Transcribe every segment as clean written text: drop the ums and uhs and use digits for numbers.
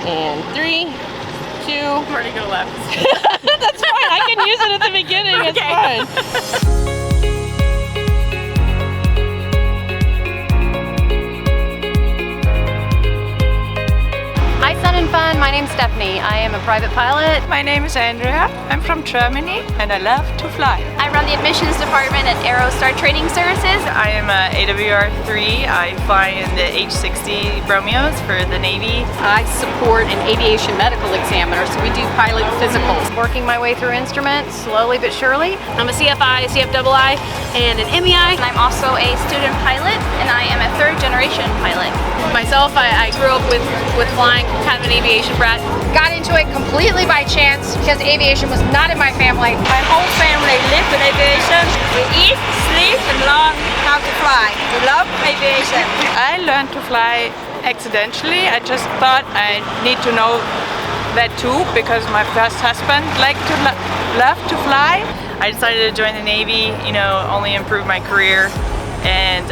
And 3, 2. I'm already gonna left. That's fine. I can use it at the beginning. It's fine. Hi Sun and Fun, my name's Stephanie. I am a private pilot. My name is Andrea. I'm from Germany and I love to fly. I run the admissions department at Aerostar Training Services. I am a AWR3. I fly in the H-60 Bromeos for the Navy. I support an aviation medical examiner, so we do pilot physicals. Working my way through instruments, slowly but surely. I'm a CFI, CFII, and an MEI. And I'm also a student pilot, and I am a third-generation pilot. Myself, I grew up with flying, kind of an aviation brat. Got into it completely by chance because aviation was not in my family. My whole family lives in aviation. We eat, sleep, and learn how to fly. We love aviation. I learned to fly accidentally. I just thought I need to know that too because my first husband liked to love to fly. I decided to join the Navy, only improve my career. And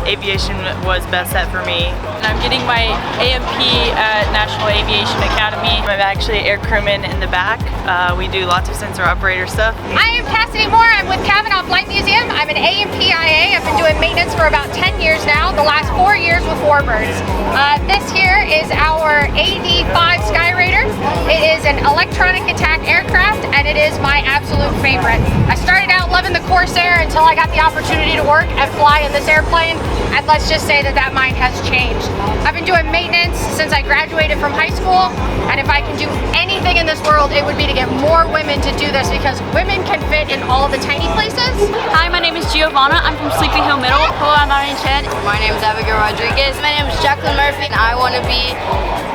aviation was best set for me. I'm getting my AMP at National Aviation Academy. I'm actually air crewman in the back. We do lots of sensor operator stuff. I am Cassidy Moore. I'm with Cavanaugh Flight Museum. I'm an AMPIA. I've been doing maintenance for about 10 years now, the last 4 years with Warbirds. This here is our AD-5 Skyraider. It is an electronic attack aircraft and it is my absolute favorite. I started out loving the Corsair until I got the opportunity to work and fly in this airplane, and let's just say that mind has changed. I've been doing maintenance since I graduated from high school, and if I can do anything in this world, it would be to get more women to do this because women can fit in all the tiny places. Hi, my name is Giovanna. I'm from Sleepy Hill Middle. Hello, I'm Arian Chen. My name is Abigail Rodriguez. My name is Jacqueline Murphy, and I want to be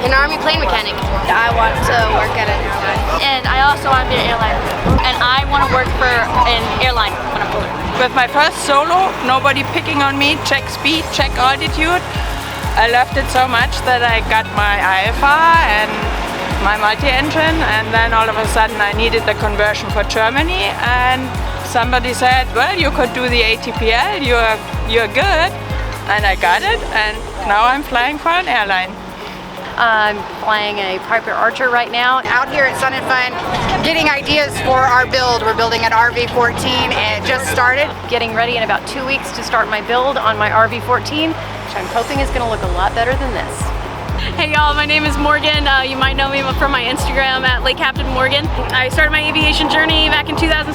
an Army plane mechanic. I want to work at an airline. And I also want to be an airline. And I want to work for an airline when I'm older. With my first solo, nobody picking on me, check speed, check altitude. I loved it so much that I got my IFR and my multi-engine, and then all of a sudden I needed the conversion for Germany, and somebody said, well, you could do the ATPL, you're good, and I got it, and now I'm flying for an airline. I'm flying a Piper Archer right now. Out here at Sun and Fun, getting ideas for our build. We're building an RV-14 and it just started. Getting ready in about 2 weeks to start my build on my RV-14, which I'm hoping is going to look a lot better than this. Hey y'all, my name is Morgan. You might know me from my Instagram at Lake Captain Morgan. I started my aviation journey back in 2016.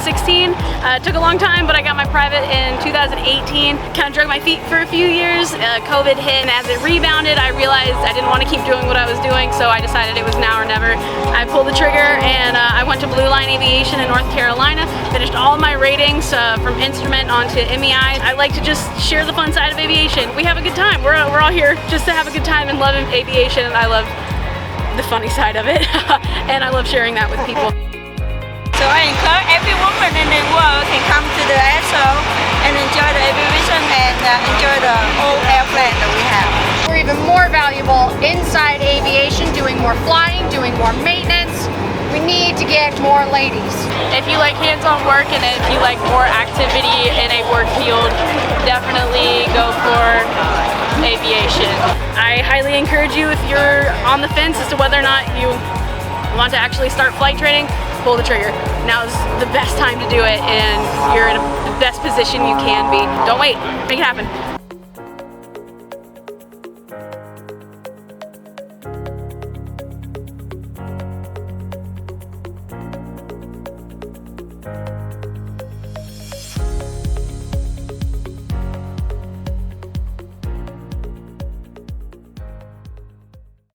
It took a long time, but I got my private in 2018. Kind of drug my feet for a few years. COVID hit, and as it rebounded, I realized I didn't want to keep doing what I was doing, so I decided it was now or never. I pulled the trigger, and I went to Blue Line Aviation in North Carolina, finished all my ratings from instrument onto MEI. I like to just share the fun side of aviation. We have a good time. We're all here just to have a good time and love aviation. And I love the funny side of it and I love sharing that with people. So I encourage every woman in the world can come to the airshow and enjoy the aviation and enjoy the old airplane that we have. We're even more valuable inside aviation, doing more flying, doing more maintenance. We need to get more ladies. If you like hands-on work and if you like more activity in a work field, definitely go for aviation. I highly encourage you, if you're on the fence as to whether or not you want to actually start flight training, pull the trigger. Now is the best time to do it, and you're in the best position you can be. Don't wait, make it happen.